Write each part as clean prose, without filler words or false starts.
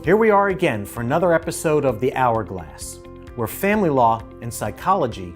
Here we are again for another episode of The Hourglass, where family law and psychology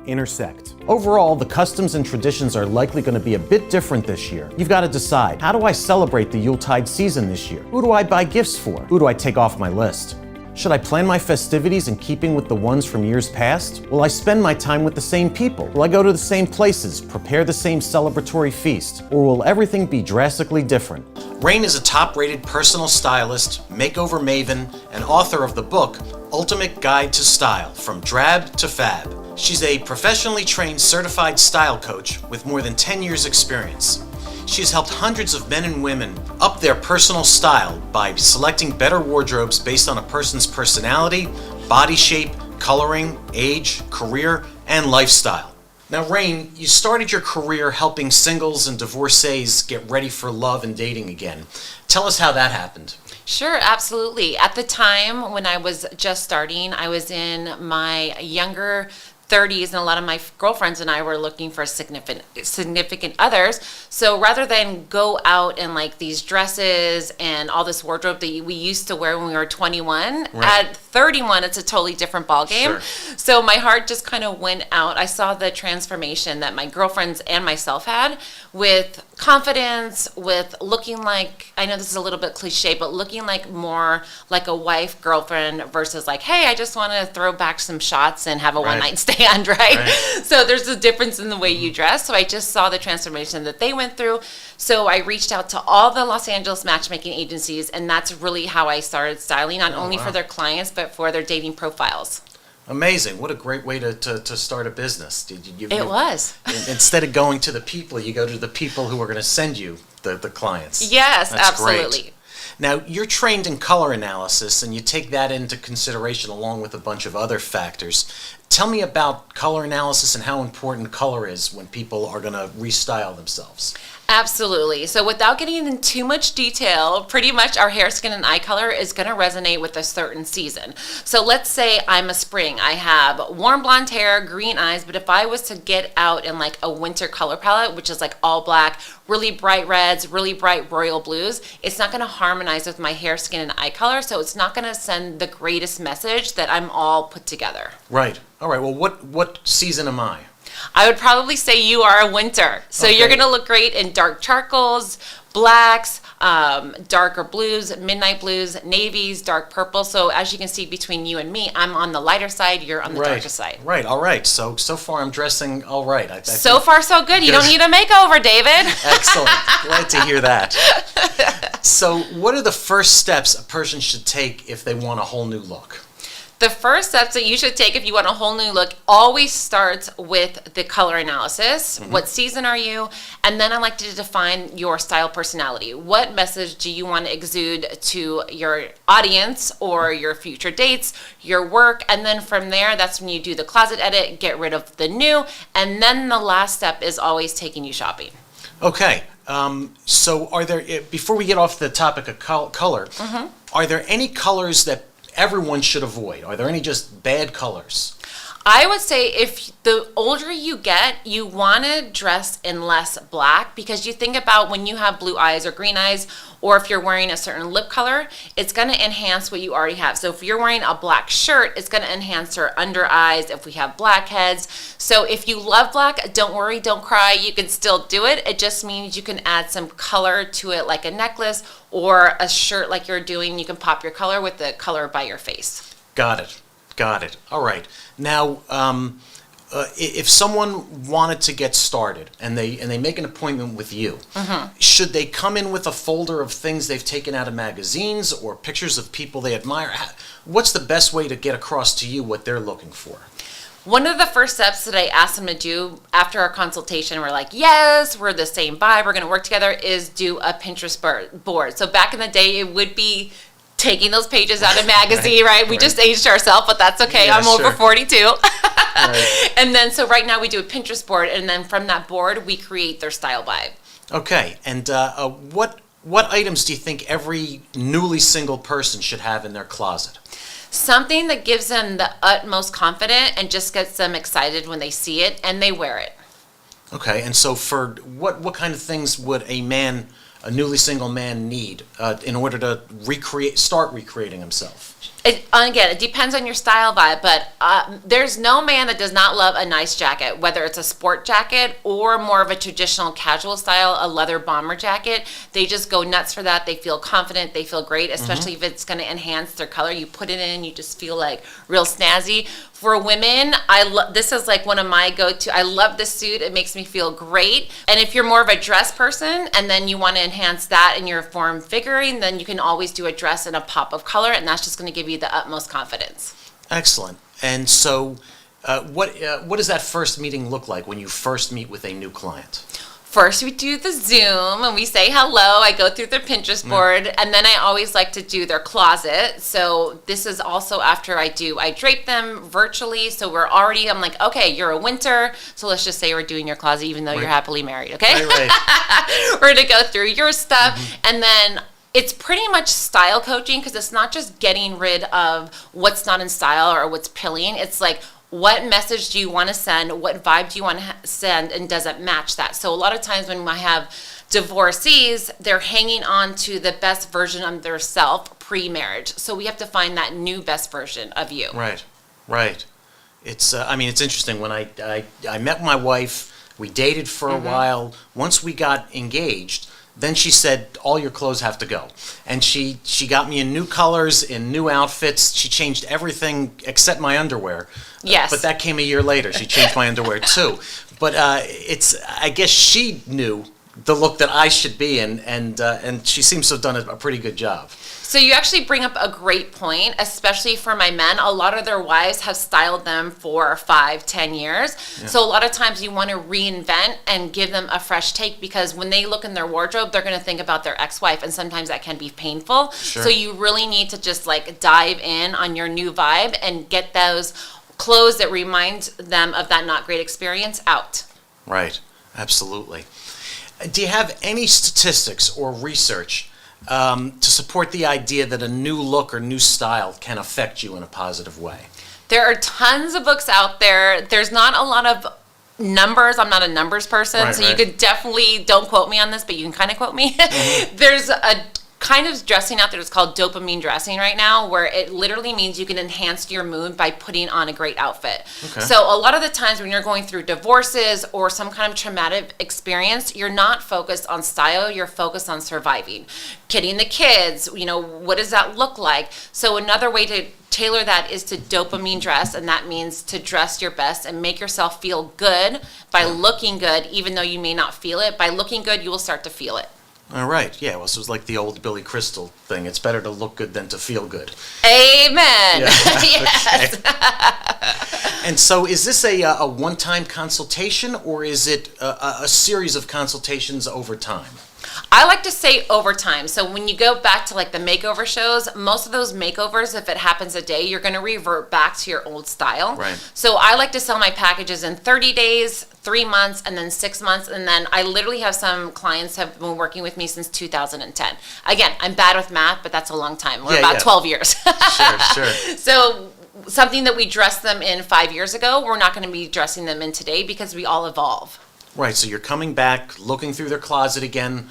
intersect. Overall, the customs and traditions are likely going to be a bit different this year. You've got to decide, how do I celebrate the Yuletide season this year? Who do I buy gifts for? Who do I take off my list? Should I plan my festivities in keeping with the ones from years past? Will I spend my time with the same people? Will I go to the same places, prepare the same celebratory feast? Or will everything be drastically different? Rayne is a top-rated personal stylist, makeover maven, and author of the book, Ultimate Guide to Style, From Drab to Fab. She's a professionally trained certified style coach with more than 10 years experience. She has helped hundreds of men and women up their personal style by selecting better wardrobes based on a person's personality, body shape, coloring, age, career, and lifestyle. Now, Rayne, you started your career helping singles and divorcees get ready for love and dating again. Tell us how that happened. Sure, absolutely. At the time when I was just starting, I was in my younger 30s, and a lot of my girlfriends and I were looking for significant others. So rather than go out in like these dresses and all this wardrobe that we used to wear when we were 21, right, at 31 it's a totally different ballgame. Sure. So my heart just kind of went out. I saw the transformation that my girlfriends and myself had with confidence, with looking like, I know this is a little bit cliche, but looking like more like a wife, girlfriend versus like, hey, I just want to throw back some shots and have a one night stand, right? So there's a difference in the way you dress. So I just saw the transformation that they went through. So I reached out to all the Los Angeles matchmaking agencies, and that's really how I started styling, not only for their clients, but for their dating profiles. Amazing. What a great way to start a business. It was. Instead of going to the people, you go to the people who are going to send you the clients. Yes, that's absolutely. Great. Now, you're trained in color analysis, and you take that into consideration along with a bunch of other factors. Tell me about color analysis and how important color is when people are going to restyle themselves. Absolutely. So without getting into too much detail, pretty much our hair, skin, and eye color is going to resonate with a certain season. So let's say I'm a spring. I have warm blonde hair, green eyes, but if I was to get out in like a winter color palette, which is like all black, really bright reds, really bright royal blues, it's not going to harmonize with my hair, skin, and eye color, so it's not going to send the greatest message that I'm all put together. Right. All right. Well, what season am I? I would probably say you are a winter. So you're going to look great in dark charcoals, blacks, darker blues, midnight blues, navies, dark purple. So as you can see between you and me, I'm on the lighter side, you're on the darker side. Right. All right. So far I'm dressing all right. So far so good. You don't need a makeover, David. Excellent. Glad to hear that. So what are the first steps a person should take if they want a whole new look? The first steps that you should take if you want a whole new look always starts with the color analysis. Mm-hmm. What season are you? And then I like to define your style personality. What message do you want to exude to your audience or your future dates, your work? And then from there, that's when you do the closet edit, get rid of the new. And then the last step is always taking you shopping. Okay. So are there, before we get off the topic of color, mm-hmm, are there any colors that everyone should avoid? Are there any just bad colors? I would say if the older you get, you want to dress in less black, because you think about when you have blue eyes or green eyes, or if you're wearing a certain lip color, it's going to enhance what you already have. So if you're wearing a black shirt, it's going to enhance your under eyes if we have blackheads. So if you love black, don't worry, don't cry. You can still do it. It just means you can add some color to it, like a necklace or a shirt like you're doing. You can pop your color with the color by your face. Got it. All right. Now, if someone wanted to get started and they make an appointment with you, mm-hmm, should they come in with a folder of things they've taken out of magazines or pictures of people they admire? What's the best way to get across to you what they're looking for? One of the first steps that I asked them to do after our consultation, we're like, yes, we're the same vibe, we're going to work together, is do a Pinterest board. So back in the day, it would be taking those pages out of magazine, right? We just aged ourselves, but that's okay. Yeah, I'm over 42. Right. And then, so right now we do a Pinterest board, and then from that board, we create their style vibe. Okay. And what items do you think every newly single person should have in their closet? Something that gives them the utmost confidence and just gets them excited when they see it and they wear it. Okay. And so for what kind of things would a man a newly single man need in order to start recreating himself? Again, it depends on your style vibe, but there's no man that does not love a nice jacket, whether it's a sport jacket or more of a traditional casual style, a leather bomber jacket. They just go nuts for that. They feel confident. They feel great, especially if it's going to enhance their color. You put it in, you just feel like real snazzy. For women, this is like one of my go-to. I love this suit. It makes me feel great. And if you're more of a dress person and then you want to enhance that in your form figuring, then you can always do a dress and a pop of color, and that's just going to give you the utmost confidence. Excellent. And so what does that first meeting look like when you first meet with a new client? First, we do the Zoom and we say hello. I go through their Pinterest board, and then I always like to do their closet. So this is also after I drape them virtually. So I'm like, okay, you're a winter. So let's just say we're doing your closet, even though you're happily married, okay? Right. We're going to go through your stuff. And then it's pretty much style coaching, because it's not just getting rid of what's not in style or what's pilling. It's like, what message do you want to send? What vibe do you want to send? And does it match that? So a lot of times when I have divorcees, they're hanging on to the best version of their self pre-marriage. So we have to find that new best version of you. Right. It's it's interesting. When I met my wife, we dated for a while. Once we got engaged, then she said, all your clothes have to go. And she got me in new colors, in new outfits. She changed everything except my underwear. Yes. But that came a year later. She changed my underwear too. But I guess she knew the look that I should be in, and she seems to have done a pretty good job. So you actually bring up a great point, especially for my men. A lot of their wives have styled them for 5-10 years. Yeah. So a lot of times you want to reinvent and give them a fresh take, because when they look in their wardrobe, they're going to think about their ex-wife, and sometimes that can be painful. Sure. So you really need to just like dive in on your new vibe and get those clothes that remind them of that not great experience out. Right, absolutely. Do you have any statistics or research to support the idea that a new look or new style can affect you in a positive way? There are tons of books out there. There's not a lot of numbers. I'm not a numbers person, so you could definitely, don't quote me on this, but you can kind of quote me. There's a kind of dressing out there that's called dopamine dressing right now, where it literally means you can enhance your mood by putting on a great outfit. Okay. So a lot of the times when you're going through divorces or some kind of traumatic experience, you're not focused on style, you're focused on surviving. Kidding the kids, what does that look like? So another way to tailor that is to dopamine dress, and that means to dress your best and make yourself feel good by looking good, even though you may not feel it. By looking good, you will start to feel it. All right. Yeah. Well, so it's like the old Billy Crystal thing. It's better to look good than to feel good. Amen. Yeah. Yes. And so is this a one-time consultation, or is it a series of consultations over time? I like to say over time. So when you go back to like the makeover shows, most of those makeovers, if it happens a day, you're going to revert back to your old style. Right. So I like to sell my packages in 30 days, 3 months, and then 6 months. And then I literally have some clients have been working with me since 2010. Again, I'm bad with math, but that's a long time. We're about 12 years. Sure. So something that we dressed them in 5 years ago, we're not going to be dressing them in today, because we all evolve. Right, so you're coming back, looking through their closet again,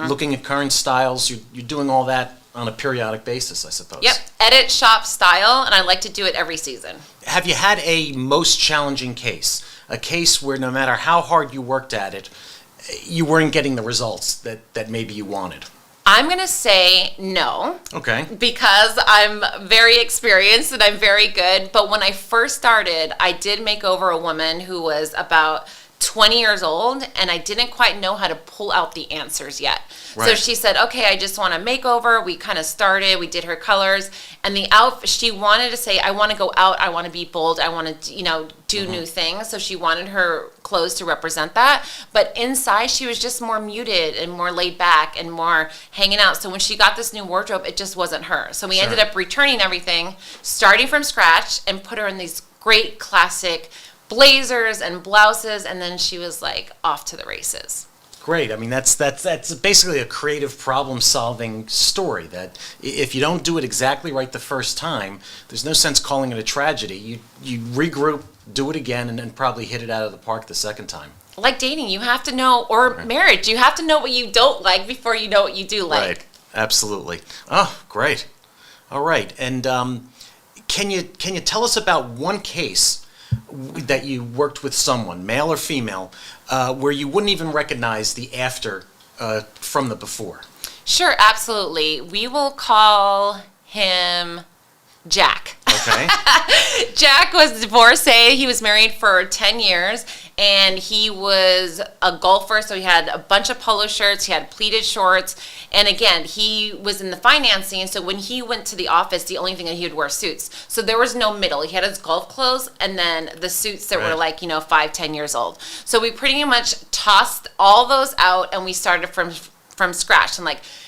looking at current styles. You're doing all that on a periodic basis, I suppose. Yep, edit, shop, style, and I like to do it every season. Have you had a most challenging case? A case where no matter how hard you worked at it, you weren't getting the results that maybe you wanted? I'm going to say no. Okay. Because I'm very experienced and I'm very good. But when I first started, I did make over a woman who was about 20 years old, and I didn't quite know how to pull out the answers yet. Right. So she said, okay, I just want a makeover. We kind of started, we did her colors, and the outfit, she wanted to say, I want to go out, I want to be bold, I want to, do new things. So she wanted her clothes to represent that. But inside, she was just more muted and more laid back and more hanging out. So when she got this new wardrobe, it just wasn't her. So we ended up returning everything, starting from scratch, and put her in these great classic blazers and blouses, and then she was like off to the races. Great. I mean, that's basically a creative problem-solving story, that if you don't do it exactly right the first time, there's no sense calling it a tragedy. You regroup, do it again, and then probably hit it out of the park the second time. like dating, you have to know, or marriage, you have to know what you don't like before you know what you do like. Right. Absolutely. Oh, great. All right. And can you tell us about one case that you worked with someone, male or female, where you wouldn't even recognize the after from the before? Sure, absolutely. We will call him Jack. Okay. Jack was a divorcee. He was married for 10 years, and he was a golfer, so he had a bunch of polo shirts, he had pleated shorts, and again, he was in the financing, so when he went to the office, the only thing that he would wear suits. So there was no middle. He had his golf clothes and then the suits that were like, 5-10 years old. So we pretty much tossed all those out, and we started from scratch, and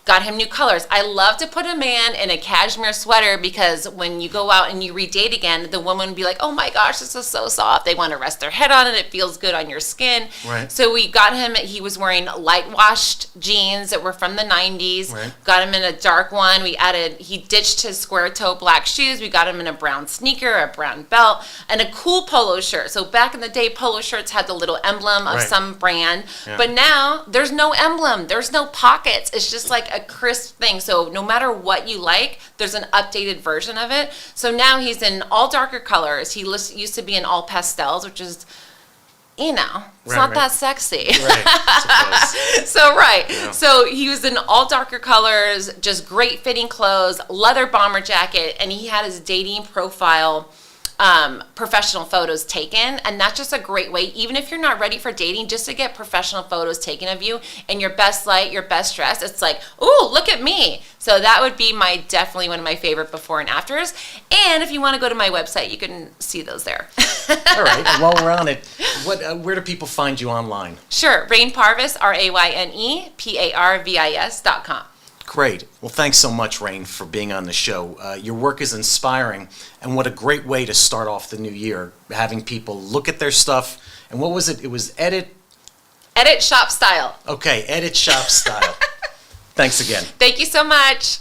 got him new colors. I love to put a man in a cashmere sweater, because when you go out and you redate again, the woman would be like, oh my gosh, this is so soft. They want to rest their head on it. It feels good on your skin. Right. So we got him, he was wearing light washed jeans that were from the 90s. Right. Got him in a dark one. He ditched his square toe black shoes. We got him in a brown sneaker, a brown belt, and a cool polo shirt. So back in the day, polo shirts had the little emblem of some brand. Yeah. But now there's no emblem. There's no pockets. It's just like a crisp thing. So no matter what you like, there's an updated version of it. So now he's in all darker colors. He used to be in all pastels, which is, it's not that sexy. Right. So So he was in all darker colors, just great fitting clothes, leather bomber jacket, and he had his dating profile professional photos taken, and that's just a great way, even if you're not ready for dating, just to get professional photos taken of you in your best light, your best dress. It's like, ooh, look at me. So that would be definitely one of my favorite before and afters. And if you want to go to my website, you can see those there. All right. And while we're on it, where do people find you online? Sure, Rayne Parvis, RayneParvis.com. Great. Well, thanks so much, Rayne, for being on the show. Your work is inspiring, and what a great way to start off the new year, having people look at their stuff. And what was it? It was edit, Shop, style. Okay, edit, shop, style. Thanks again. Thank you so much.